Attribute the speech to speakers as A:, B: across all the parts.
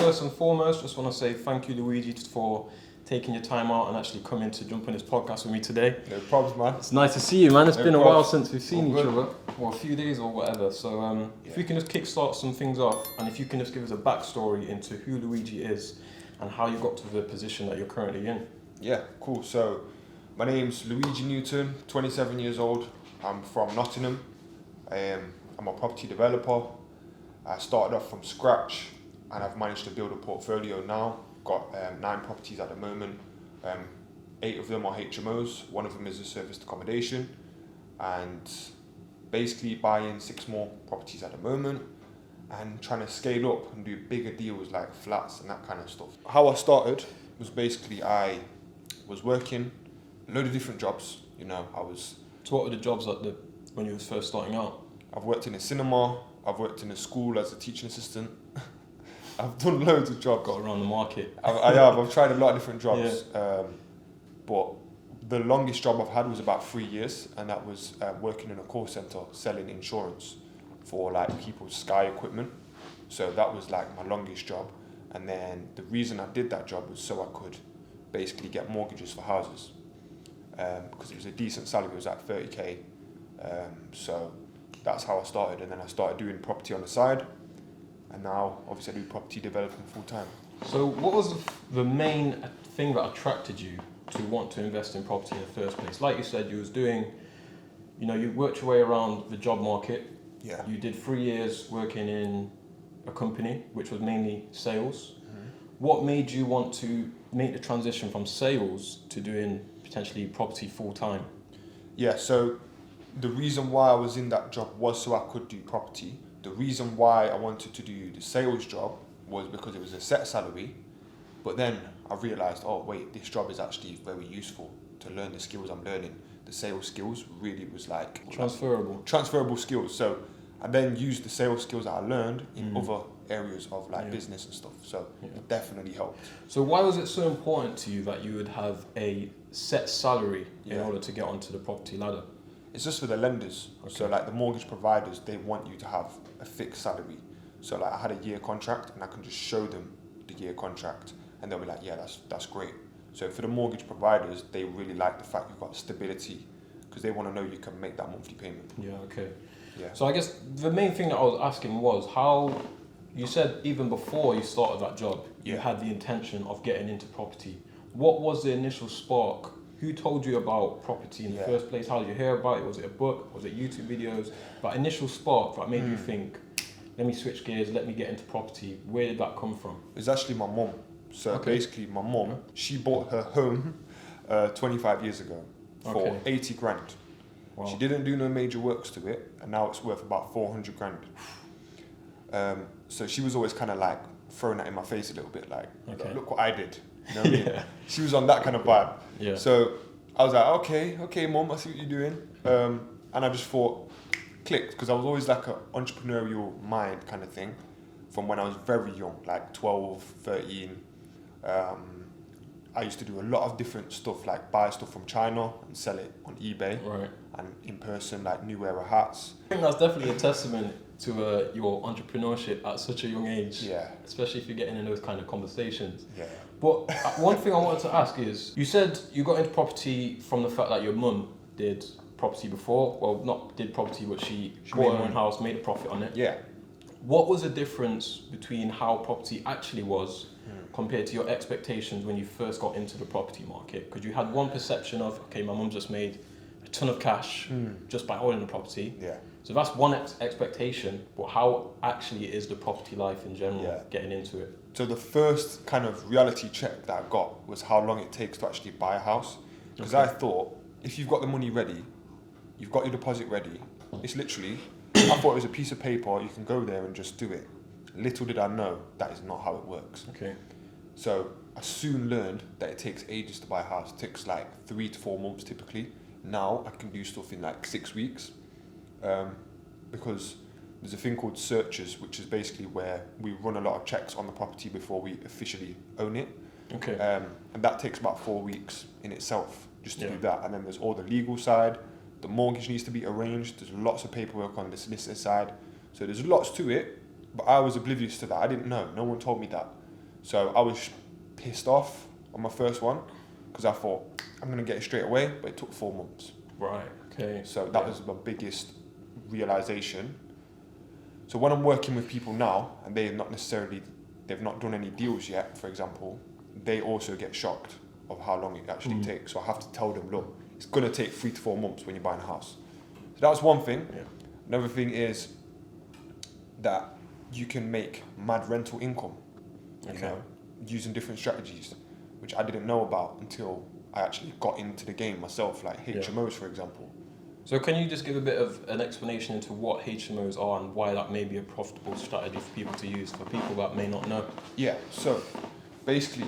A: first and foremost, just want to say thank you, Luigi, for taking your time out and actually coming to jump on this podcast with me today.
B: No problems, man.
A: It's nice to see you, man. It's been a while since we've seen each
B: good.
A: other, or a few days or whatever. So if we can just kickstart some things off, and if you can just give us a backstory into who Luigi is and how you got to the position that you're currently in.
B: Yeah, cool. So my name's Luigi Newton, 27 years old. I'm from Nottingham. I'm a property developer. I started off from scratch and I've managed to build a portfolio now. Got 9 properties at the moment. 8 of them are HMOs. One of them is a serviced accommodation, and basically buying 6 more properties at the moment and trying to scale up and do bigger deals like flats and that kind of stuff. How I started was basically I was working a load of different jobs.
A: So what were the jobs when you were first starting out?
B: I've worked in a cinema, I've worked in a school as a teaching assistant. I've done loads of jobs.
A: Got around the market.
B: I have. I've tried a lot of different jobs. Yeah. But the longest job I've had was about 3 years, and that was working in a call centre selling insurance for like people's Sky equipment. So that was like my longest job. And then the reason I did that job was so I could basically get mortgages for houses. Because it was a decent salary, it was like 30k. So that's how I started, and then I started doing property on the side. And now, obviously, I do property development full time.
A: So what was the main thing that attracted you to want to invest in property in the first place? Like you said, you was doing, you worked your way around the job market.
B: Yeah.
A: You did 3 years working in a company, which was mainly sales.
B: Mm-hmm.
A: What made you want to make the transition from sales to doing potentially property full time?
B: Yeah, so the reason why I was in that job was so I could do property. The reason why I wanted to do the sales job was because it was a set salary, but then I realised, oh wait, this job is actually very useful to learn the skills I'm learning. The sales skills really was like transferable skills. So I then used the sales skills that I learned in other areas of business and stuff. So it definitely helped.
A: So why was it so important to you that you would have a set salary in order to get onto the property ladder?
B: It's just for the lenders. Okay. So like the mortgage providers, they want you to have a fixed salary. So like I had a year contract and I can just show them the year contract and they'll be like, yeah, that's great. So for the mortgage providers, they really like the fact you've got stability because they want to know you can make that monthly payment.
A: Yeah, okay.
B: Yeah.
A: So I guess the main thing that I was asking was how, you said even before you started that job, you had the intention of getting into property. What was the initial spark? Who told you about property in the first place? How did you hear about it? Was it a book? Was it YouTube videos? That initial spark that made you think, let me switch gears, let me get into property. Where did that come from?
B: It's actually my mum. So basically my mum, she bought her home 25 years ago for 80 grand. Wow. She didn't do no major works to it, and now it's worth about 400 grand. So she was always kind of like throwing that in my face a little bit, like, look what I did. You know what I mean? She was on that kind of vibe.
A: Yeah.
B: So I was like, okay, mum, I see what you're doing. And I just thought, clicked, because I was always like an entrepreneurial mind kind of thing from when I was very young, like 12, 13. I used to do a lot of different stuff, like buy stuff from China and sell it on eBay.
A: Right.
B: And in person, like New Era hats.
A: I think that's definitely a testament to your entrepreneurship at such a young age.
B: Yeah.
A: Especially if you're getting in those kind of conversations.
B: Yeah.
A: But one thing I wanted to ask is, you said you got into property from the fact that your mum did property before. Well, not did property, but she bought her own house, made a profit on it.
B: Yeah.
A: What was the difference between how property actually was compared to your expectations when you first got into the property market? Because you had one perception of, okay, my mum just made a ton of cash just by holding the property.
B: Yeah.
A: So that's one expectation, but how actually is the property life in general, getting into it?
B: So the first kind of reality check that I got was how long it takes to actually buy a house. Because I thought, if you've got the money ready, you've got your deposit ready, it's literally, I thought it was a piece of paper, you can go there and just do it. Little did I know, that is not how it works.
A: Okay.
B: So I soon learned that it takes ages to buy a house. It takes like 3 to 4 months typically. Now I can do stuff in like 6 weeks. Because there's a thing called searches, which is basically where we run a lot of checks on the property before we officially own it.
A: Okay.
B: And that takes about 4 weeks in itself just to do that. And then there's all the legal side. The mortgage needs to be arranged. There's lots of paperwork on the solicitor side. So there's lots to it, but I was oblivious to that. I didn't know. No one told me that. So I was pissed off on my first one because I thought I'm gonna get it straight away, but it took 4 months.
A: Right. Okay.
B: So that was my biggest realization. So when I'm working with people now and they've not done any deals yet, for example, they also get shocked of how long it actually takes. So I have to tell them, look, it's gonna take 3 to 4 months when you're buying a house. So that was one thing.
A: Yeah.
B: Another thing is that you can make mad rental income, you know, using different strategies, which I didn't know about until I actually got into the game myself, like HMOs, for example.
A: So can you just give a bit of an explanation into what HMOs are and why that may be a profitable strategy for people to use, for people that may not know?
B: Yeah, so basically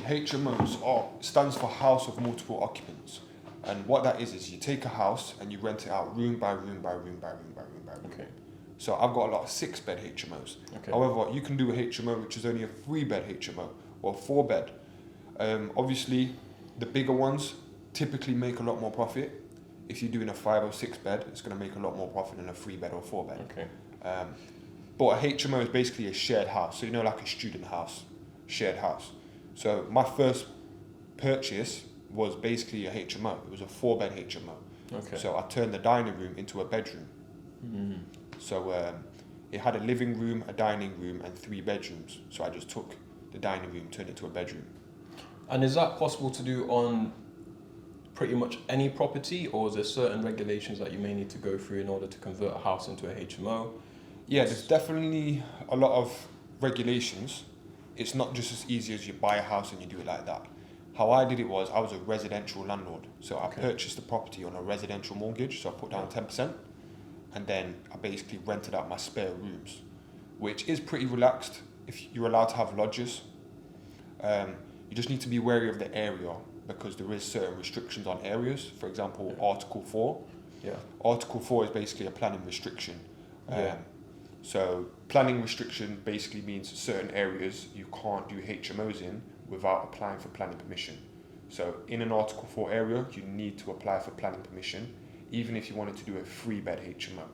B: stands for House of Multiple Occupants. And what that is you take a house and you rent it out room by room by room by room by room by room.
A: Okay.
B: So I've got a lot of 6-bed HMOs.
A: Okay.
B: However, you can do a HMO which is only a 3-bed HMO or a 4-bed. Obviously, the bigger ones typically make a lot more profit. If you're doing a 5 or 6-bed, it's going to make a lot more profit than a 3-bed or 4-bed.
A: Okay.
B: But a HMO is basically a shared house. So you know, like a student house, shared house. So my first purchase was basically a HMO. It was a 4-bed HMO.
A: Okay.
B: So I turned the dining room into a bedroom. So it had a living room, a dining room, and 3 bedrooms. So I just took the dining room, turned it to a bedroom.
A: And is that possible to do on pretty much any property, or is there certain regulations that you may need to go through in order to convert a house into a HMO?
B: Yeah, there's definitely a lot of regulations. It's not just as easy as you buy a house and you do it like that. How I did it was, I was a residential landlord. So I purchased the property on a residential mortgage, so I put down 10%, and then I basically rented out my spare rooms, which is pretty relaxed if you're allowed to have lodgers. You just need to be wary of the area because there is certain restrictions on areas. For example, Article 4.
A: Yeah.
B: Article 4 is basically a planning restriction. So planning restriction basically means certain areas you can't do HMOs in without applying for planning permission. So in an Article 4 area, you need to apply for planning permission, even if you wanted to do a 3-bed HMO.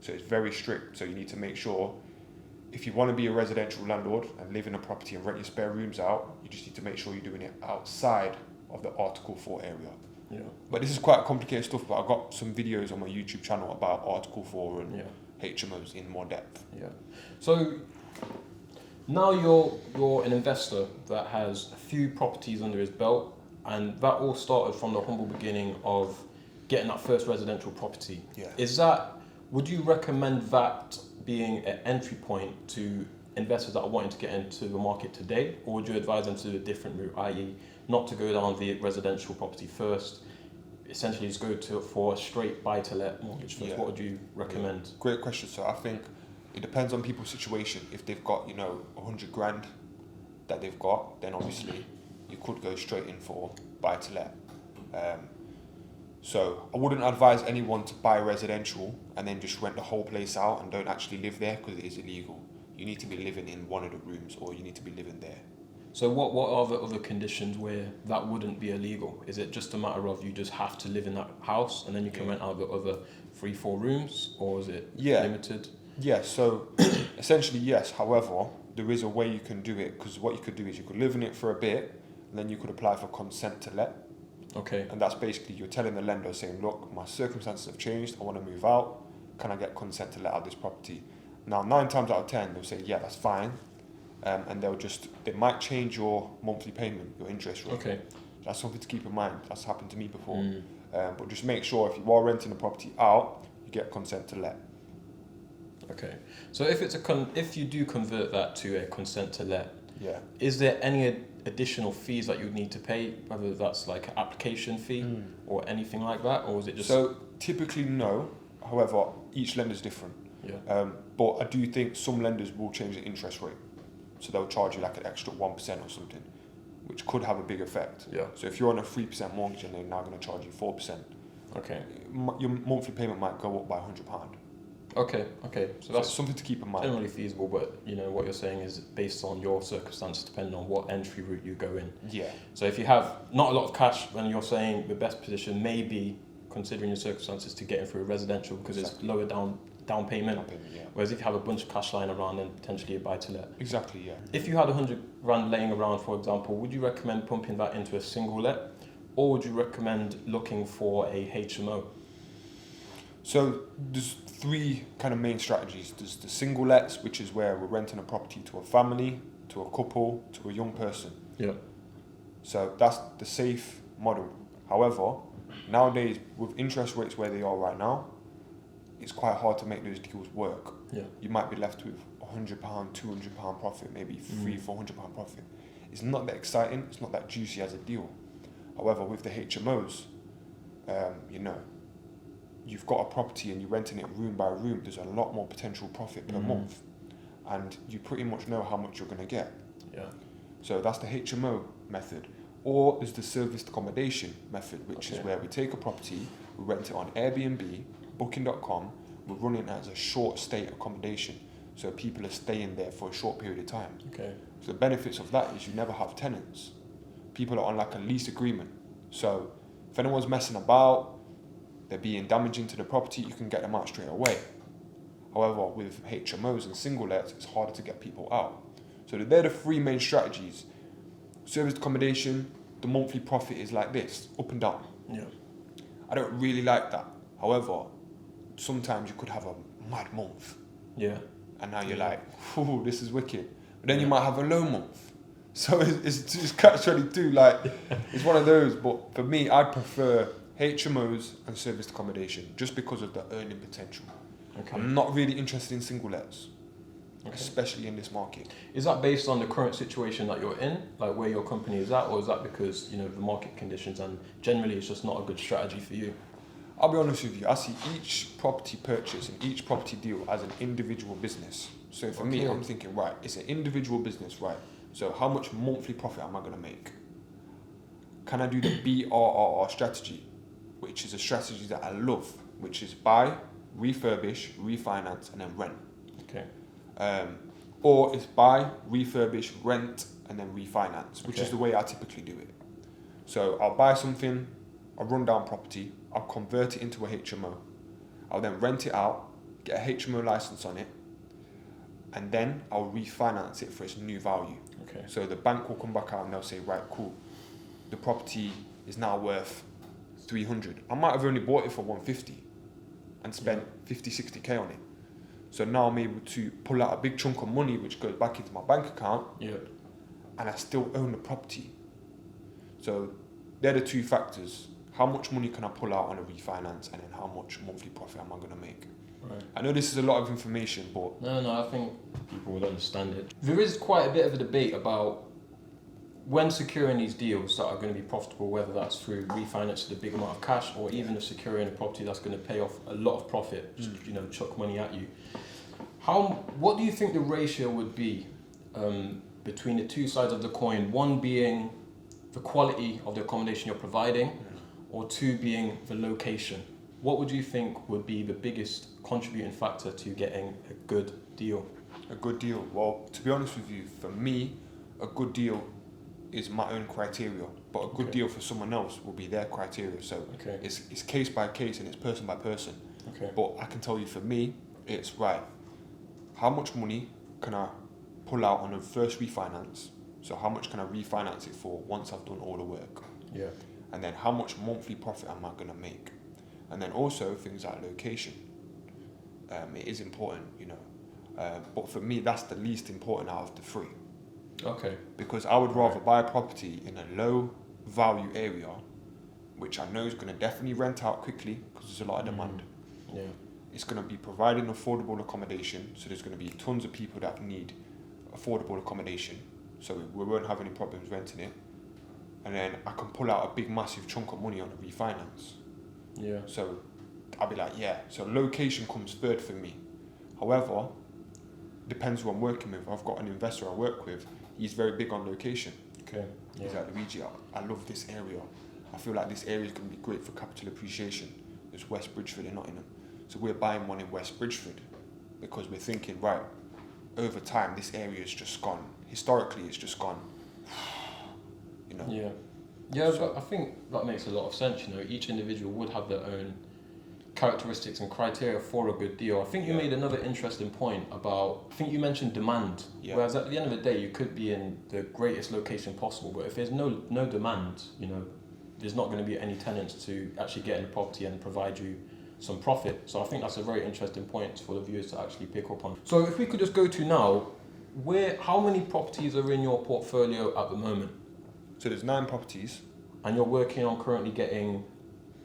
B: So it's very strict. So you need to make sure, if you want to be a residential landlord and live in a property and rent your spare rooms out, you just need to make sure you're doing it outside of the Article 4 area.
A: Yeah.
B: But this is quite complicated stuff, but I've got some videos on my YouTube channel about Article 4 and HMOs in more depth.
A: Yeah. So now you're an investor that has a few properties under his belt, and that all started from the humble beginning of getting that first residential property.
B: Yeah.
A: Would you recommend that being an entry point to investors that are wanting to get into the market today, or would you advise them to do a different route, i.e. not to go down the residential property first, essentially just go for a straight buy-to-let mortgage first? What would you recommend?
B: Yeah. Great question. So I think it depends on people's situation. If they've got, 100 grand that they've got, then obviously you could go straight in for buy-to-let. So I wouldn't advise anyone to buy residential and then just rent the whole place out and don't actually live there because it is illegal. You need to be living in one of the rooms, or you need to be living there.
A: So what are the other conditions where that wouldn't be illegal? Is it just a matter of you just have to live in that house and then you can rent out the other 3-4 rooms, or is it limited?
B: Yeah, so essentially yes. However, there is a way you can do it, because what you could do is you could live in it for a bit and then you could apply for consent to let.
A: Okay.
B: And that's basically you're telling the lender saying, look, my circumstances have changed, I want to move out, can I get consent to let out this property? Now 9 times out of 10 they'll say yeah, that's fine. And they might change your monthly payment, your interest rate.
A: Okay.
B: That's something to keep in mind. That's happened to me before. But just make sure if you are renting a property out, you get consent to let.
A: Okay. So if you do convert that to a consent to let, is there any additional fees that you would need to pay, whether that's like an application fee or anything like that, or is it just...
B: So typically no. However, each lender is different. But I do think some lenders will change the interest rate. So they'll charge you like an extra 1% or something, which could have a big effect. So if you're on a 3% mortgage and they're now going to charge you 4%, your monthly payment might go up by £100.
A: Okay. So that's
B: something to keep in mind.
A: Generally feasible, but what you're saying is based on your circumstances, depending on what entry route you go in.
B: Yeah.
A: So if you have not a lot of cash, then you're saying the best position may be, considering your circumstances, to get in through a residential because it's lower down down payment.
B: Down payment, yeah.
A: Whereas if you have a bunch of cash lying around, then potentially a buy-to-let.
B: Exactly, yeah.
A: If you had 100 grand laying around, for example, would you recommend pumping that into a single let, or would you recommend looking for a HMO?
B: So there's three kind of main strategies. There's the single lets, which is where we're renting a property to a family, to a couple, to a young person.
A: Yeah.
B: So that's the safe model. However, nowadays with interest rates where they are right now, it's quite hard to make those deals work.
A: Yeah.
B: You might be left with £100, £200 profit, maybe £300-400 profit. It's not that exciting, it's not that juicy as a deal. However, with the HMOs, you know, you've got a property and you're renting it room by room, there's a lot more potential profit per month. And you pretty much know how much you're going to get.
A: Yeah.
B: So that's the HMO method. Or there's the serviced accommodation method, which is where we take a property, we rent it on Airbnb, Booking.com, we're running it as a short stay accommodation. So people are staying there for a short period of time.
A: Okay.
B: So the benefits of that is you never have tenants. People are on like a lease agreement. So if anyone's messing about, they're being damaging to the property, you can get them out straight away. However, with HMOs and single lets, it's harder to get people out. So they're the three main strategies. Serviced accommodation, the monthly profit is like this, up and down.
A: Yeah.
B: I don't really like that. However, sometimes you could have a mad month.
A: Yeah.
B: And now you're like, ooh, this is wicked. But then you might have a low month. So it's catch-22, like, it's one of those. But for me, I prefer HMOs and serviced accommodation just because of the earning potential.
A: Okay.
B: I'm not really interested in single lets, especially in this market.
A: Is that based on the current situation that you're in, like where your company is at, or is that because, you know, the market conditions and generally it's just not a good strategy for you?
B: I'll be honest with you, I see each property purchase and each property deal as an individual business. So for me, I'm thinking, right, it's an individual business, right? So how much monthly profit am I going to make? Can I do the BRRR strategy, which is a strategy that I love, which is buy, refurbish, refinance, and then rent.
A: Okay.
B: Or it's buy, refurbish, rent, and then refinance, which is the way I typically do it. So I'll buy something, a rundown property, I'll convert it into a HMO, I'll then rent it out, get a HMO license on it, and then I'll refinance it for its new value.
A: Okay.
B: So the bank will come back out and they'll say, right, cool, the property is now worth 300. I might have only bought it for 150 and spent 50, 60k on it. So now I'm able to pull out a big chunk of money which goes back into my bank account, and I still own the property. So they're the two factors. How much money can I pull out on a refinance, and then how much monthly profit am I going to make?
A: Right.
B: I know this is a lot of information, but...
A: No, I think people would understand it. There is quite a bit of a debate about when securing these deals that are going to be profitable, whether that's through refinancing a big amount of cash or even if securing a property that's going to pay off a lot of profit, just, you know, chuck money at you. What do you think the ratio would be between the two sides of the coin? One being the quality of the accommodation you're providing, or two being the location. What would you think would be the biggest contributing factor to getting a good deal?
B: A good deal? Well, to be honest with you, for me, a good deal is my own criteria, but a good deal for someone else will be their criteria. So it's case by case and it's person by person.
A: Okay.
B: But I can tell you, for me, it's right. How much money can I pull out on a first refinance? So how much can I refinance it for once I've done all the work?
A: Yeah.
B: And then how much monthly profit am I going to make? And then also things like location. It is important, you know. But for me, that's the least important out of the three.
A: Okay.
B: Because I would rather buy a property in a low value area, which I know is going to definitely rent out quickly because there's a lot of demand.
A: Yeah.
B: It's going to be providing affordable accommodation, so there's going to be tons of people that need affordable accommodation, so we won't have any problems renting it. And then I can pull out a big massive chunk of money on a refinance.
A: Yeah.
B: So I'll be like, yeah, so location comes third for me. However, depends who I'm working with. I've got an investor I work with, he's very big on location.
A: Okay. Yeah.
B: He's like, Luigi, I love this area. I feel like this area is going to be great for capital appreciation. It's West Bridgeford in Nottingham. So we're buying one in West Bridgeford because we're thinking, right, over time, this area has just gone, historically, it's just gone, you know.
A: Yeah. Yeah, so, but I think that makes a lot of sense, you know. Each individual would have their own characteristics and criteria for a good deal. I think you made another interesting point about, I think you mentioned demand, whereas at the end of the day you could be in the greatest location possible, but if there's no demand, you know, there's not going to be any tenants to actually get in the property and provide you some profit. So I think that's a very interesting point for the viewers to actually pick up on. So if we could just go to now, how many properties are in your portfolio at the moment?
B: So there's 9 properties.
A: And you're working on currently getting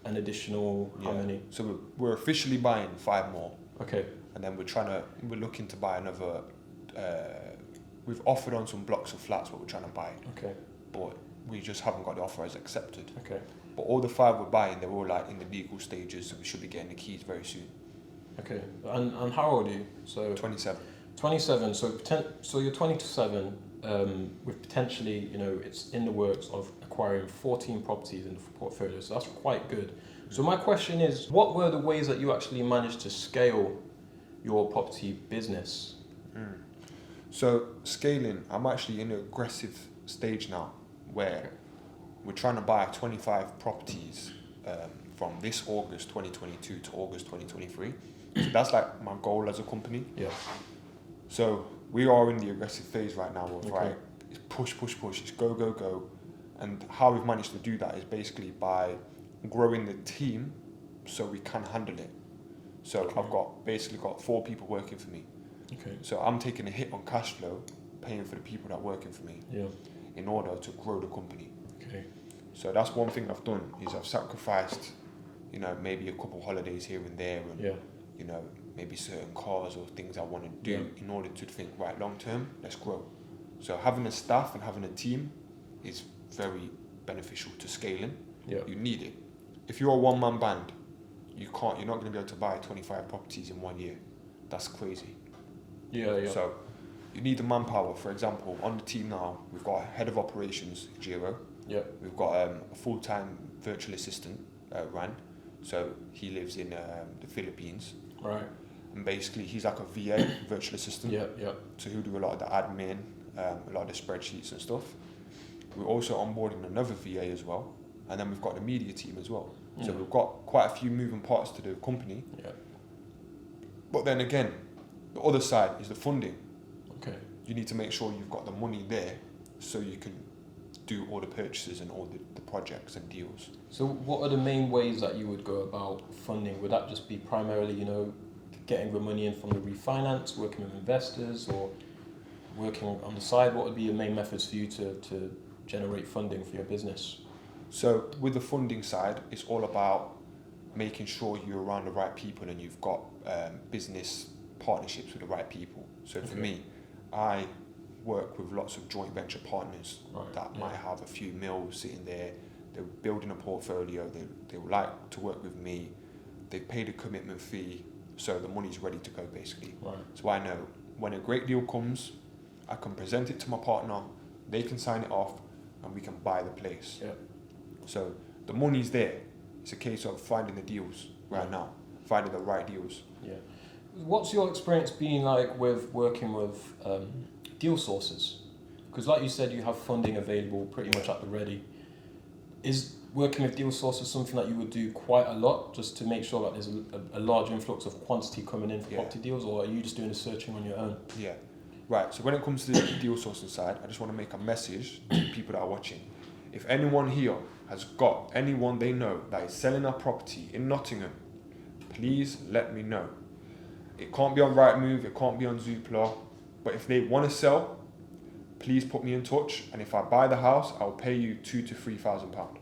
A: an additional, how many?
B: So we're officially buying 5 more.
A: Okay.
B: And then we're looking to buy another, we've offered on some blocks of flats what we're trying to buy.
A: Okay.
B: But we just haven't got the offer as accepted.
A: Okay.
B: But all the 5 we're buying, they're all like in the legal stages, so we should be getting the keys very soon.
A: Okay. And how old are you? So
B: 27.
A: 27. So you're 27, with potentially, you know, it's in the works of acquiring 14 properties in the portfolio. So that's quite good. So my question is, what were the ways that you actually managed to scale your property business?
B: So scaling, I'm actually in an aggressive stage now where we're trying to buy 25 properties from this August 2022 to August 2023. So that's like my goal as a company.
A: Yeah.
B: So we are in the aggressive phase right now of right, it's push, it's go. And how we've managed to do that is basically by growing the team so we can handle it. So I've basically got 4 people working for me.
A: Okay.
B: So I'm taking a hit on cash flow, paying for the people that are working for me in order to grow the company.
A: Okay.
B: So that's one thing I've done is I've sacrificed, you know, maybe a couple holidays here and there and, you know, maybe certain cars or things I want to do in order to think, right, long term, let's grow. So having a staff and having a team is very beneficial to scaling.
A: Yeah.
B: You need it. If you're a one-man band, you're not going to be able to buy 25 properties in 1 year. That's crazy.
A: Yeah.
B: So you need the manpower. For example, on the team now, we've got a head of operations, Jiro.
A: Yeah.
B: We've got a full-time virtual assistant, Ran. So he lives in the Philippines.
A: Right.
B: And basically, he's like a VA, virtual assistant.
A: Yeah.
B: So he'll do a lot of the admin, a lot of the spreadsheets and stuff. We're also onboarding another VA as well. And then we've got the media team as well. So we've got quite a few moving parts to the company.
A: Yeah.
B: But then again, the other side is the funding.
A: Okay.
B: You need to make sure you've got the money there so you can do all the purchases and all the projects and deals.
A: So what are the main ways that you would go about funding? Would that just be primarily, you know, getting the money in from the refinance, working with investors, or working on the side? What would be your main methods for you to generate funding for your business?
B: So with the funding side, it's all about making sure you're around the right people and you've got business partnerships with the right people. So for me, I work with lots of joint venture partners that might have a few mils sitting there. They're building a portfolio. They would like to work with me. They paid a commitment fee, so the money's ready to go basically. Right. So I know when a great deal comes, I can present it to my partner. They can sign it off, and we can buy the place. Yeah. So the money's there. It's a case of finding the deals right now, finding the right deals. Yeah.
A: What's your experience been like with working with deal sources? Because like you said, you have funding available pretty much at the ready. Is working with deal sources something that you would do quite a lot just to make sure that there's a large influx of quantity coming in for property deals, or are you just doing the searching on your own?
B: Yeah. Right. So when it comes to the deal sourcing side, I just want to make a message to people that are watching. If anyone here has got anyone they know that is selling a property in Nottingham, please let me know. It can't be on Rightmove, it can't be on Zoopla, but if they want to sell, please put me in touch, and if I buy the house, I'll pay you £2,000 to £3,000.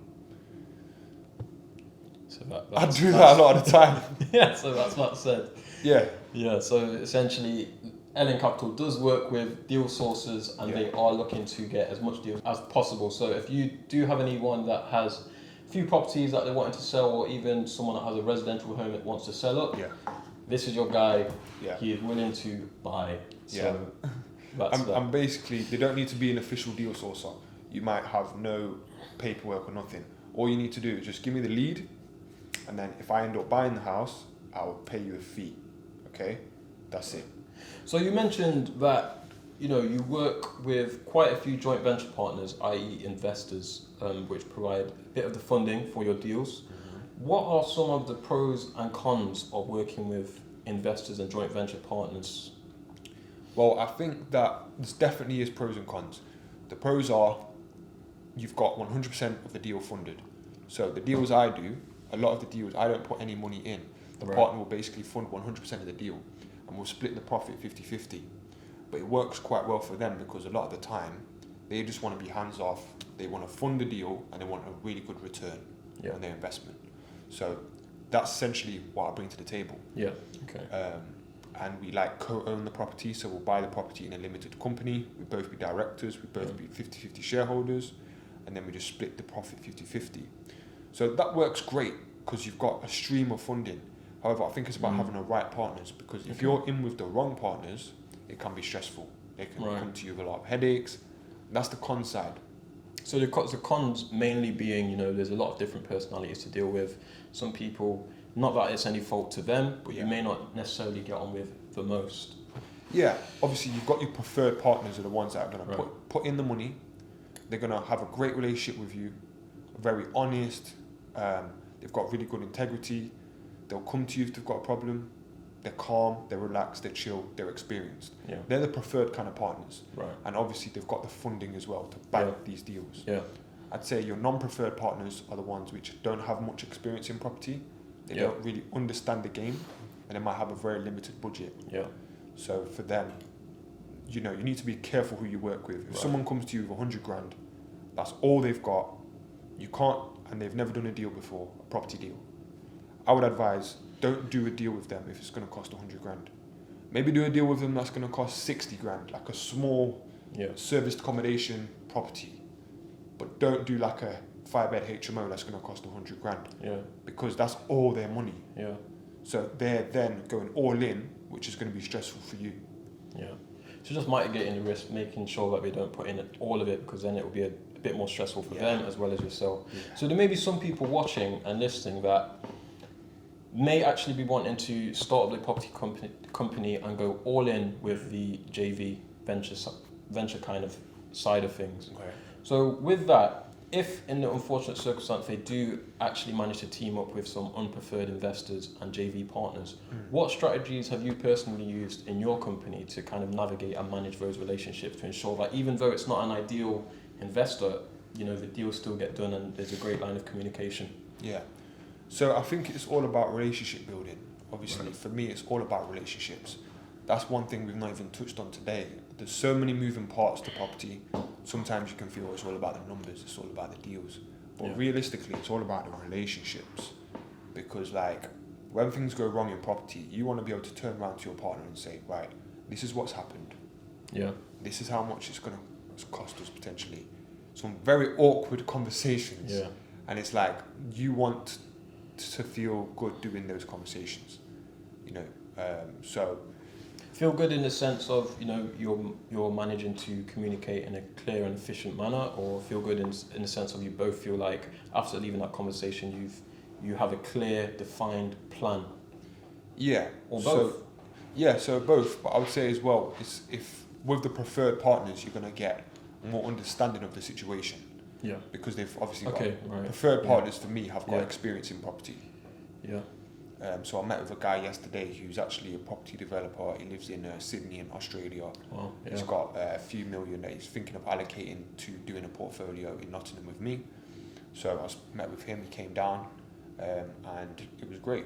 A: So
B: I do that a lot of the time.
A: Yeah, so that's what I said.
B: Yeah.
A: Yeah, so essentially, Ellen Capital does work with deal sources, and they are looking to get as much deals as possible. So if you do have anyone that has a few properties that they're wanting to sell, or even someone that has a residential home that wants to sell up, this is your guy. Yeah. He is willing to buy. So
B: I'm basically, they don't need to be an official deal sourcer. You might have no paperwork or nothing. All you need to do is just give me the lead, and then if I end up buying the house, I'll pay you a fee. Okay? That's it.
A: So you mentioned that, you know, you work with quite a few joint venture partners, i.e. investors, which provide a bit of the funding for your deals. Mm-hmm. What are some of the pros and cons of working with investors and joint venture partners?
B: Well, I think that there's definitely is pros and cons. The pros are you've got 100% of the deal funded. So the deals I do, a lot of the deals, I don't put any money in. The partner will basically fund 100% of the deal and we'll split the profit 50-50. But it works quite well for them because a lot of the time, they just want to be hands off, they want to fund the deal and they want a really good return on their investment. So that's essentially what I bring to the table.
A: Yeah, okay.
B: And we like co-own the property, so we'll buy the property in a limited company, we both be directors, we both be 50-50 shareholders, and then we just split the profit 50-50. So that works great because you've got a stream of funding. However, I think it's about having the right partners, because if you're in with the wrong partners, it can be stressful. They can come to you with a lot of headaches. That's the con side.
A: So the cons mainly being, you know, there's a lot of different personalities to deal with. Some people, not that it's any fault to them, but you may not necessarily get on with the most.
B: Yeah, obviously you've got your preferred partners are the ones that are going to put in the money. They're going to have a great relationship with you, very honest. They've got really good integrity. They'll come to you if they've got a problem. They're calm, they're relaxed, they're chill, they're experienced. Yeah. They're the preferred kind of partners. Right. And obviously they've got the funding as well to back these deals. Yeah. I'd say your non-preferred partners are the ones which don't have much experience in property. They don't really understand the game and they might have a very limited budget. Yeah. So for them, you know, you need to be careful who you work with. If someone comes to you with 100 grand, that's all they've got. You can't, and they've never done a deal before, a property deal. I would advise, don't do a deal with them if it's going to cost 100 grand. Maybe do a deal with them that's going to cost 60 grand, like a small serviced accommodation property. But don't do like a 5-bed HMO that's going to cost 100 grand. Yeah. Because that's all their money. Yeah. So they're then going all in, which is going to be stressful for you.
A: Yeah. So just mitigating the risk, making sure that we don't put in all of it, because then it will be a bit more stressful for them as well as yourself. Yeah. So there may be some people watching and listening that may actually be wanting to start up a property company and go all in with the JV venture kind of side of things. Okay. So with that, if in the unfortunate circumstance they do actually manage to team up with some unpreferred investors and JV partners, what strategies have you personally used in your company to kind of navigate and manage those relationships to ensure that even though it's not an ideal investor, you know, the deals still get done and there's a great line of communication?
B: Yeah. So I think it's all about relationship building. Obviously, for me, it's all about relationships. That's one thing we've not even touched on today. There's so many moving parts to property. Sometimes you can feel it's all about the numbers, it's all about the deals. But realistically, it's all about the relationships. Because like, when things go wrong in property, you want to be able to turn around to your partner and say, right, this is what's happened. Yeah. This is how much it's going to cost us potentially. Some very awkward conversations. Yeah. And it's like, you want to feel good doing those conversations, you know. So
A: feel good in the sense of, you know, you're managing to communicate in a clear and efficient manner, or feel good in the sense of you both feel like after leaving that conversation you have a clear defined plan.
B: Yeah.
A: Or both.
B: So both, but I would say as well, is if with the preferred partners you're going to get more understanding of the situation. Yeah. Because they've obviously got preferred partners for me have got experience in property. Yeah. So I met with a guy yesterday who's actually a property developer. He lives in Sydney in Australia. Wow. Yeah. He's got a few million that he's thinking of allocating to doing a portfolio in Nottingham with me. So I met with him, he came down, and it was great.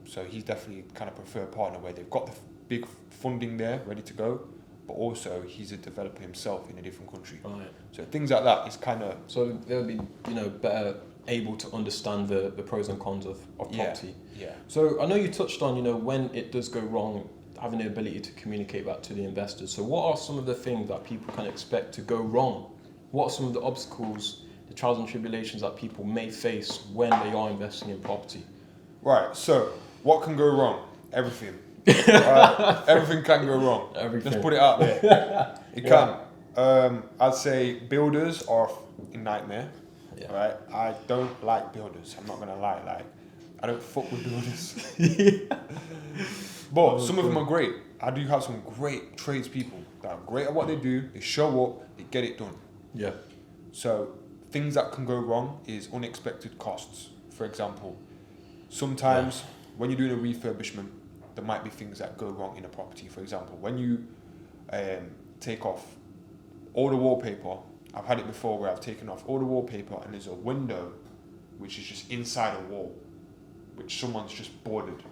B: So he's definitely kind of preferred partner where they've got the big funding there ready to go, but also he's a developer himself in a different country. Right. So things like that is kind of...
A: So they'll be, you know, better able to understand the pros and cons of property. Yeah. So I know you touched on, you know, when it does go wrong, having the ability to communicate back to the investors. So what are some of the things that people can expect to go wrong? What are some of the obstacles, the trials and tribulations that people may face when they are investing in property?
B: Right, so what can go wrong? Everything. Right? Everything can go wrong. Everything. Let's put it out there. It can. I'd say builders are a nightmare. Yeah. Right? I don't like builders. I'm not gonna lie. Like, I don't fuck with builders. But some of them are great. I do have some great tradespeople that are great at what they do. They show up. They get it done. Yeah. So things that can go wrong is unexpected costs. For example, Sometimes when you're doing a refurbishment, there might be things that go wrong in a property. For example, when you take off all the wallpaper, I've had it before where I've taken off all the wallpaper and there's a window which is just inside a wall, which someone's just boarded.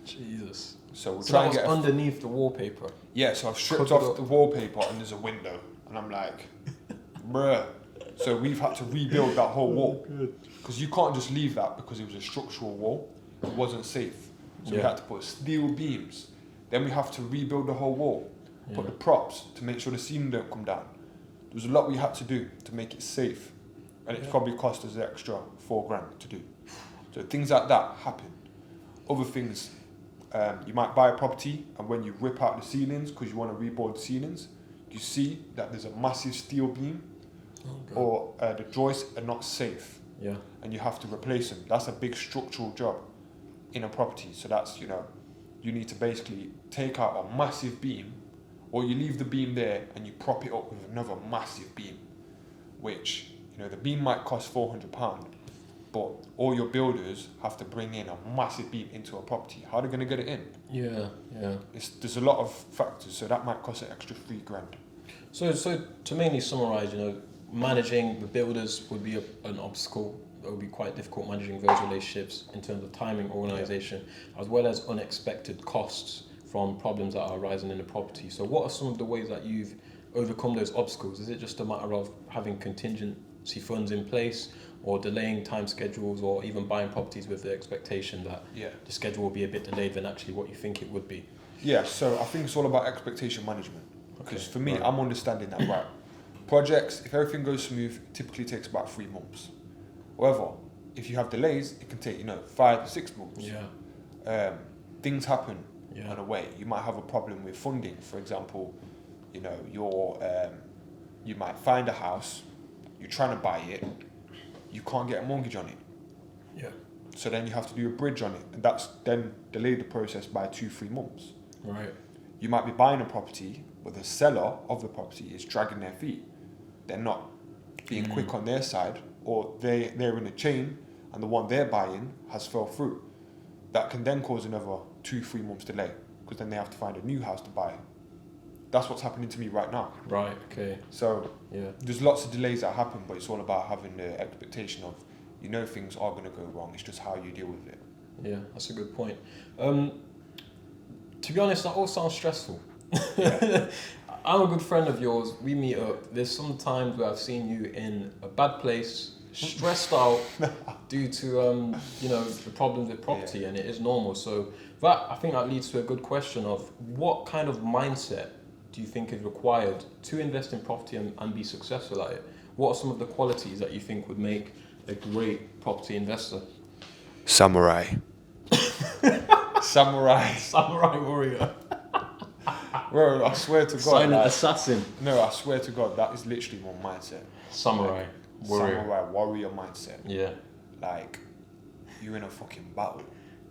A: Jesus.
B: So we'll
A: So
B: try
A: that
B: and
A: was
B: get
A: underneath the wallpaper.
B: Yeah, so I've stripped
A: Covered
B: off
A: up.
B: the wallpaper and there's a window. And I'm like, bruh. So we've had to rebuild that whole wall. Because you can't just leave that because it was a structural wall. It wasn't safe. So we had to put steel beams. Then we have to rebuild the whole wall. Put the props to make sure the ceiling don't come down. There was a lot we had to do to make it safe. And it probably cost us an extra $4,000 to do. So things like that happen. Other things, you might buy a property and when you rip out the ceilings because you want to rebuild the ceilings, you see that there's a massive steel beam or the joists are not safe.
A: Yeah.
B: And you have to replace them. That's a big structural job in a property. So that's, you need to basically take out a massive beam, or you leave the beam there and you prop it up with another massive beam, which, the beam might cost £400, but all your builders have to bring in a massive beam into a property. How are they going to get it in?
A: Yeah.
B: There's a lot of factors, so that might cost an extra £3,000.
A: So to mainly summarise, managing the builders would be an obstacle. It would be quite difficult managing those relationships in terms of timing, organisation, as well as unexpected costs from problems that are arising in the property. So what are some of the ways that you've overcome those obstacles? Is it just a matter of having contingency funds in place, or delaying time schedules, or even buying properties with the expectation that the schedule will be a bit delayed than actually what you think it would be?
B: Yeah, so I think it's all about expectation management. Because for me, I'm understanding that, right, projects, if everything goes smooth, typically takes about 3 months. However, if you have delays, it can take 5 6 months. Things happen on the way. You might have a problem with funding. For example, you might find a house, you're trying to buy it, you can't get a mortgage on it. So then you have to do a bridge on it, and that's then delayed the process by 2 3 months.
A: Right.
B: You might be buying a property, but the seller of the property is dragging their feet. They're not being quick on their side, or they're in a chain and the one they're buying has fell through. That can then cause another 2 3 months delay, because then they have to find a new house to buy. That's what's happening to me right now.
A: Right, okay.
B: So there's lots of delays that happen, but it's all about having the expectation of, things are going to go wrong. It's just how you deal with it.
A: Yeah, that's a good point. To be honest, that all sounds stressful. I'm a good friend of yours. We meet up. There's some times where I've seen you in a bad place, stressed out due to the problems with property, and it is normal. So I think that leads to a good question of what kind of mindset do you think is required to invest in property and be successful at it? What are some of the qualities that you think would make a great property investor?
B: Samurai.
A: Samurai warrior.
B: Bro, I swear to God.
A: Silent assassin.
B: No, I swear to God, that is literally my mindset.
A: Samurai warrior.
B: Samurai warrior mindset.
A: Yeah.
B: Like, you're in a fucking battle.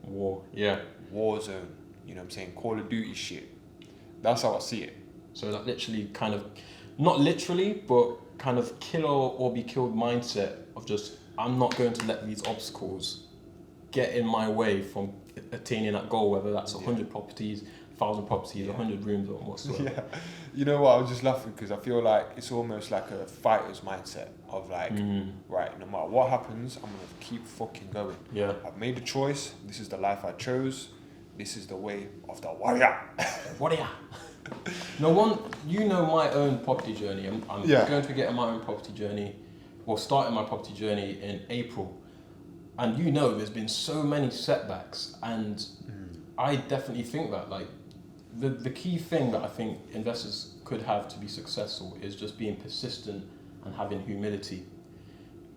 A: War. Yeah.
B: War zone. You know what I'm saying? Call of Duty shit. That's how I see it.
A: So that literally kind of, not literally, but kind of kill or be killed mindset of just, I'm not going to let these obstacles get in my way from attaining that goal, whether that's 100 properties, 1,000 properties, 100 rooms, or whatsoever.
B: Yeah. You know what? I was just laughing because I feel like it's almost like a fighter's mindset of like, right, no matter what happens, I'm going to keep fucking going.
A: Yeah.
B: I've made a choice. This is the life I chose. This is the way of the warrior.
A: Warrior. No one, my own property journey. I'm going to get on my own property journey, or starting my property journey in April. And there's been so many setbacks, and I definitely think that the key thing that I think investors could have to be successful is just being persistent and having humility.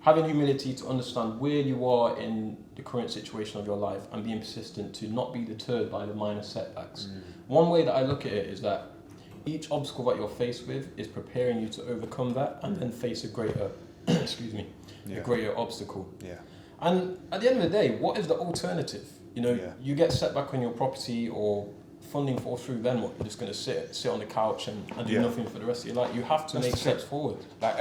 A: Having humility to understand where you are in the current situation of your life, and being persistent to not be deterred by the minor setbacks. One way that I look at it is that each obstacle that you're faced with is preparing you to overcome that and then face a greater, a greater obstacle.
B: Yeah.
A: And at the end of the day, what is the alternative? You get set back on your property or funding falls through, then what? You're just going to sit on the couch and do nothing for the rest of your life. You have to make steps forward.
B: Like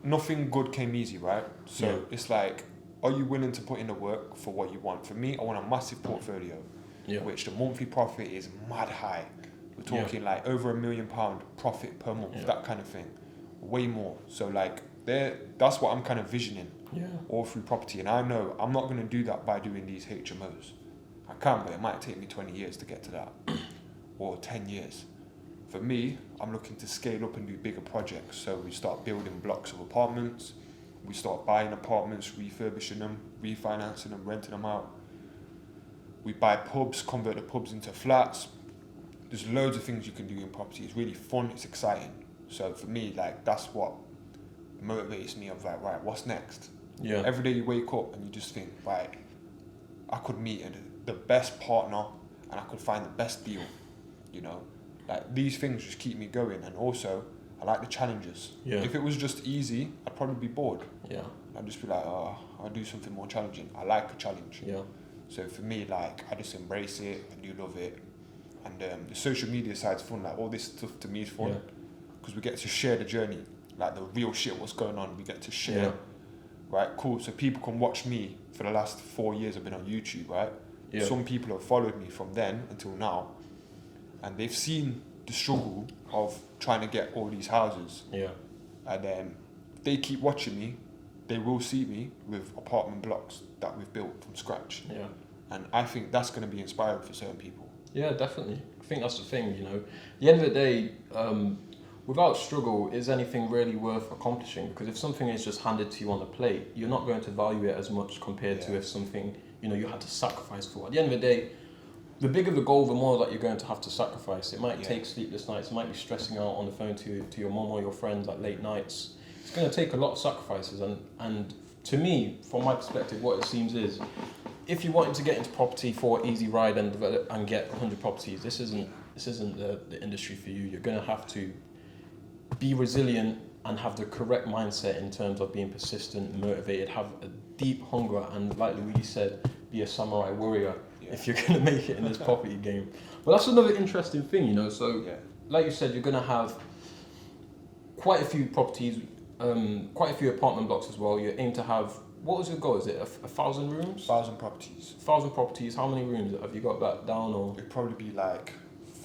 B: nothing good came easy, right? So it's like are you willing to put in the work for what you want? For me, I want a massive portfolio, which the monthly profit is mad high. We're talking like over £1 million profit per month, that kind of thing, way more. So like that's what I'm kind of visioning, all through property. And I know I'm not going to do that by doing these HMOs. I can, but it might take me 20 years to get to that, or 10 years. For me, I'm looking to scale up and do bigger projects. So we start building blocks of apartments, we start buying apartments, refurbishing them, refinancing them, renting them out. We buy pubs, convert the pubs into flats. There's loads of things you can do in property. It's really fun, it's exciting. So for me, like, that's what motivates me of like, right, what's next?
A: Yeah.
B: Every day you wake up and you just think, right, I could meet the best partner and I could find the best deal, you know? Like, these things just keep me going. And also, I like the challenges.
A: Yeah.
B: If it was just easy, I'd probably be bored.
A: Yeah.
B: I'd just be like, oh, I'll do something more challenging. I like a challenge.
A: Yeah.
B: So for me, like, I just embrace it. I do love it. And the social media side's fun. Like, all this stuff to me is fun. Because we get to share the journey. Like, the real shit, what's going on, we get to share.
A: Yeah.
B: Right, cool. So people can watch me for the last 4 years I've been on YouTube, right?
A: Yeah.
B: Some people have followed me from then until now. And they've seen the struggle of trying to get all these houses.
A: Yeah.
B: And then they keep watching me, they will see me with apartment blocks that we've built from scratch.
A: Yeah.
B: And I think that's going to be inspiring for certain people.
A: Yeah, definitely. I think that's the thing, you know. At the end of the day, without struggle, is anything really worth accomplishing? Because if something is just handed to you on a plate, you're not going to value it as much compared to if something, you know, you had to sacrifice for. At the end of the day, the bigger the goal, the more that you're going to have to sacrifice. It might take sleepless nights, it might be stressing out on the phone to your mom or your friends at late nights. It's going to take a lot of sacrifices. And to me, from my perspective, what it seems is, if you're wanting to get into property for an easy ride and develop and get 100 properties, this isn't the industry for you. You're going to have to be resilient and have the correct mindset in terms of being persistent, motivated, have a deep hunger, and like Luigi said, be a samurai warrior if you're going to make it in this property game. But that's another interesting thing, you know. So, like you said, you're going to have quite a few properties, quite a few apartment blocks as well. You aim to have, what was your goal? Is it 1,000 rooms?
B: 1,000 properties.
A: 1,000 properties. How many rooms? Have you got that down? Or
B: It'd probably be like,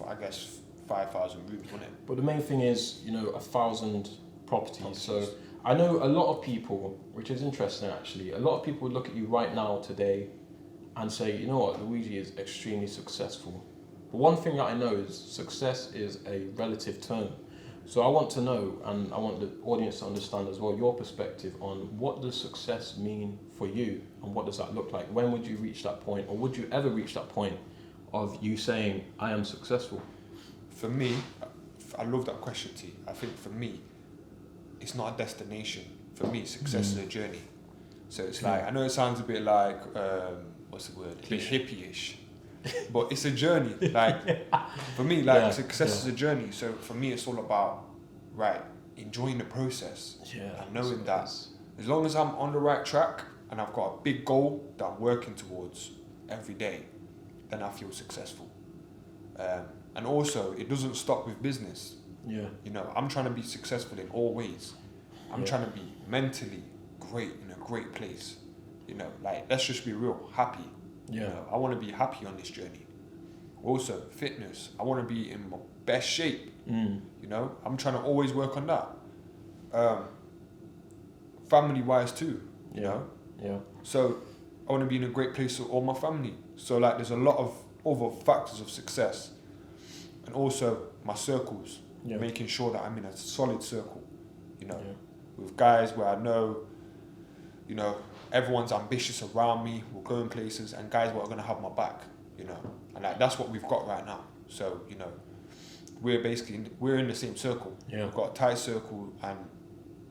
B: I guess, 5,000 rooms, wouldn't it?
A: But the main thing is, you know, 1,000 properties. So I know a lot of people, which is interesting actually, a lot of people would look at you right now today and say, you know what, Luigi is extremely successful. But one thing that I know is success is a relative term. So I want to know, and I want the audience to understand as well, your perspective on what does success mean for you and what does that look like? When would you reach that point, or would you ever reach that point of you saying, I am successful?
B: For me, I love that question, T. I think for me, it's not a destination. For me, success is a journey. So it's like, I know it sounds a bit like, what's the word? A bit hippie-ish. But it's a journey. Like, for me, like, success is a journey. So for me, it's all about, right, enjoying the process. And knowing that as long as I'm on the right track and I've got a big goal that I'm working towards every day, then I feel successful. And also, it doesn't stop with business. You know, I'm trying to be successful in all ways. I'm trying to be mentally great, in a great place. You know, like, let's just be real, happy. You know, I want to be happy on this journey. Also, fitness. I want to be in my best shape. You know, I'm trying to always work on that. Family-wise too, you know. So I want to be in a great place with all my family. So like, there's a lot of other factors of success. And also my circles, making sure that I'm in a solid circle, you know, with guys where I know, you know, everyone's ambitious around me, we're going places, and guys who are going to have my back, you know, and like, that's what we've got right now. So, you know, we're in the same circle. We've got a tight circle, and,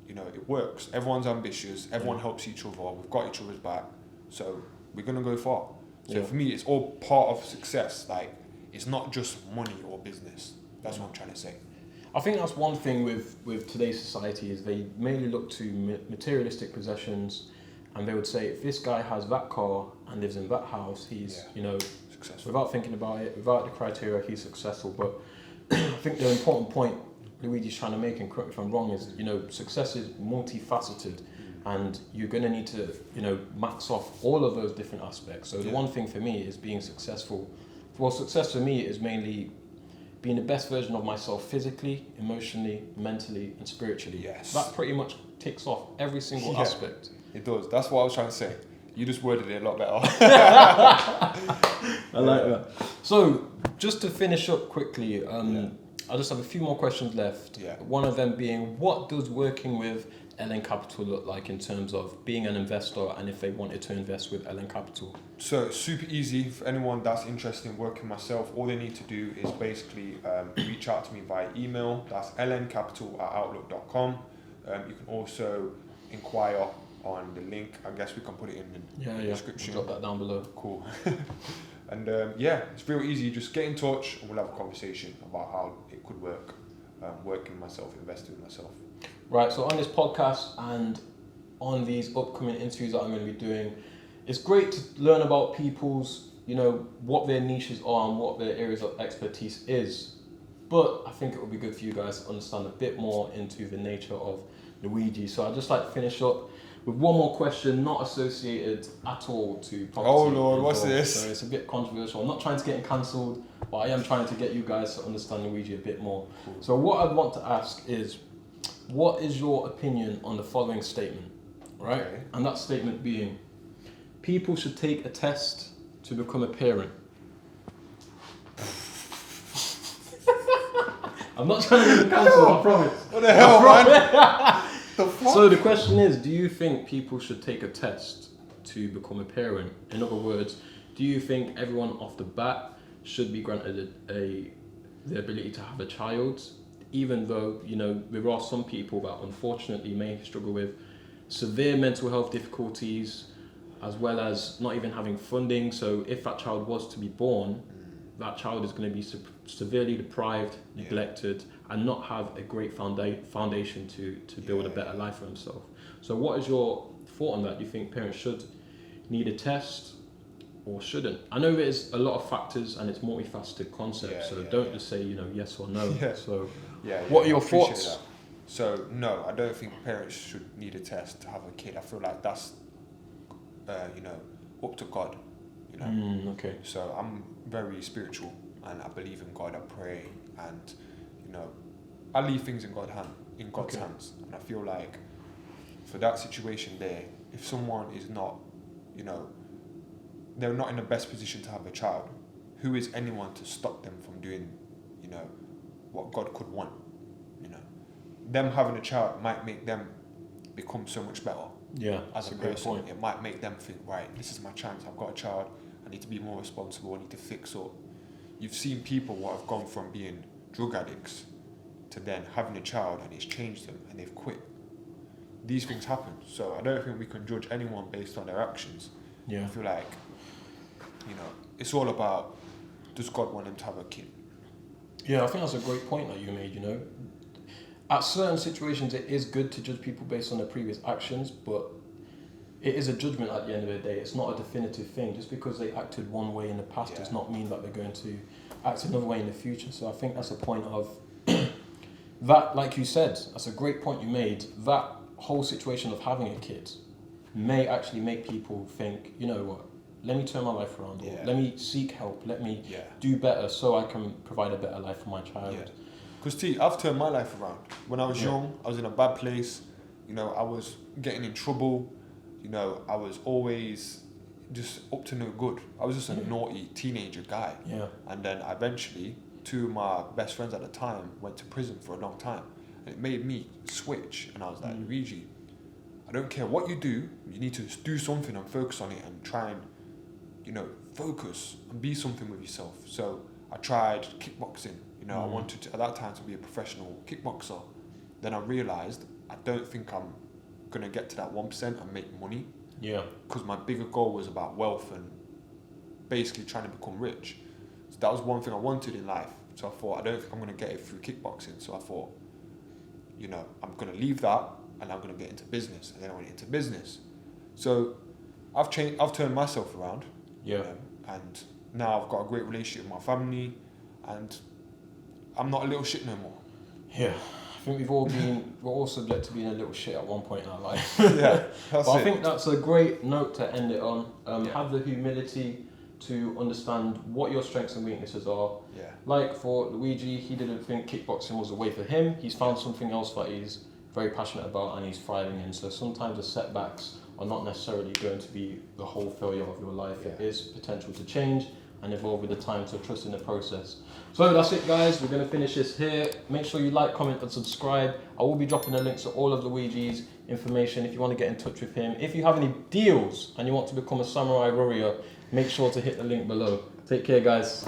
B: you know, it works. Everyone's ambitious, everyone helps each other, we've got each other's back, so we're going to go far. So for me, it's all part of success. Like, it's not just money or business. That's what I'm trying to say.
A: I think that's one thing with today's society is they mainly look to materialistic possessions, and they would say, if this guy has that car and lives in that house, he's, you know, successful. Without thinking about it, without the criteria, he's successful. But I think the important point Luigi's trying to make, and correct me if I'm wrong, is, you know, success is multifaceted. and you're going to need to, max off all of those different aspects. So the
B: Yeah.
A: one thing for me is being successful. Well, success for me is mainly being the best version of myself physically, emotionally, mentally, and spiritually.
B: Yes.
A: That pretty much ticks off every single
B: Yeah.
A: aspect.
B: It does. That's what I was trying to say. You just worded it a lot better.
A: I like that. So, just to finish up quickly, I just have a few more questions left.
B: Yeah.
A: One of them being, what does working with LN Capital look like in terms of being an investor, and if they wanted to invest with LN Capital?
B: So it's super easy for anyone that's interested in working myself. All they need to do is basically reach out to me via email. That's lncapital@outlook.com. You can also inquire on the link. I guess we can put it in the description.
A: We'll drop that down below.
B: Cool. And it's real easy. Just get in touch and we'll have a conversation about how it could work, working myself, investing in myself.
A: Right, so on this podcast and on these upcoming interviews that I'm going to be doing, it's great to learn about people's, what their niches are and what their areas of expertise is. But I think it would be good for you guys to understand a bit more into the nature of Luigi. So I'd just like to finish up with one more question, not associated at all to property.
B: Oh Lord, what's this?
A: So it's a bit controversial. I'm not trying to get him cancelled, but I am trying to get you guys to understand Luigi a bit more.
B: Cool.
A: So what I'd want to ask is, what is your opinion on the following statement, right?
B: Okay.
A: And that statement being, people should take a test to become a parent. I'm not trying to get cancelled, I promise.
B: What the hell, man? The fuck?
A: So the question is, do you think people should take a test to become a parent? In other words, do you think everyone off the bat should be granted the ability to have a child, even though, there are some people that unfortunately may struggle with severe mental health difficulties, as well as not even having funding. So if that child was to be born, that child is going to be severely deprived, neglected, and not have a great foundation to build a better life for himself. So what is your thought on that? Do you think parents should need a test or shouldn't? I know there's a lot of factors and it's multifaceted concept, don't just say, yes or no.
B: Yeah.
A: So
B: Yeah,
A: what are your
B: I appreciate
A: thoughts?
B: that. So no, I don't think parents should need a test to have a kid. I feel like that's, up to God.
A: Okay.
B: So I'm very spiritual and I believe in God. I pray and I leave things in God's hands. And I feel like for that situation there, if someone is not, they're not in the best position to have a child, who is anyone to stop them from doing, what God could want? Them having a child might make them become so much better.
A: Yeah,
B: As
A: that's
B: a
A: a great
B: person,
A: point.
B: it might make them think, right, this is my chance. I've got a child. I need to be more responsible. I need to fix up. You've seen people what have gone from being drug addicts to then having a child, and it's changed them, and they've quit. These things happen. So I don't think we can judge anyone based on their actions.
A: Yeah.
B: I feel like, it's all about, does God want them to have a kid?
A: Yeah, I think that's a great point that you made, At certain situations, it is good to judge people based on their previous actions, but it is a judgment at the end of the day. It's not a definitive thing. Just because they acted one way in the past does not mean that they're going to act another way in the future. So I think that's a point of that, like you said, that's a great point you made. That whole situation of having a kid may actually make people think, you know what, let me turn my life around, or let me seek help, let me do better so I can provide a better life for my child.
B: Yeah. Because I've turned my life around. When I was young, I was in a bad place. I was getting in trouble. I was always just up to no good. I was just a naughty teenager guy.
A: Yeah.
B: And then eventually, two of my best friends at the time went to prison for a long time. And it made me switch. And I was like, Luigi, I don't care what you do. You need to do something and focus on it and try and, focus and be something with yourself. So I tried kickboxing. I wanted to, at that time, to be a professional kickboxer. Then I realised I don't think I'm going to get to that 1% and make money.
A: Yeah.
B: Because my bigger goal was about wealth and basically trying to become rich. So that was one thing I wanted in life. So I thought, I don't think I'm going to get it through kickboxing. So I thought, I'm going to leave that and I'm going to get into business. And then I went into business. So I've turned myself around.
A: Yeah.
B: And now I've got a great relationship with my family and I'm not a little shit no more.
A: Yeah, I think we're all subject to being a little shit at one point in our life.
B: Yeah, that's
A: But I
B: it.
A: think that's a great note to end it on.
B: Yeah.
A: Have the humility to understand what your strengths and weaknesses are.
B: Yeah.
A: Like for Luigi, he didn't think kickboxing was a way for him. He's found something else that he's very passionate about and he's thriving in. So sometimes the setbacks are not necessarily going to be the whole failure of your life. It is potential to change and evolve with the time, so trust in the process. So that's it, guys. We're going to finish this here. Make sure you like, comment and subscribe. I will be dropping the links to all of Luigi's information if you want to get in touch with him. If you have any deals and you want to become a samurai warrior, make sure to hit the link below. Take care, guys.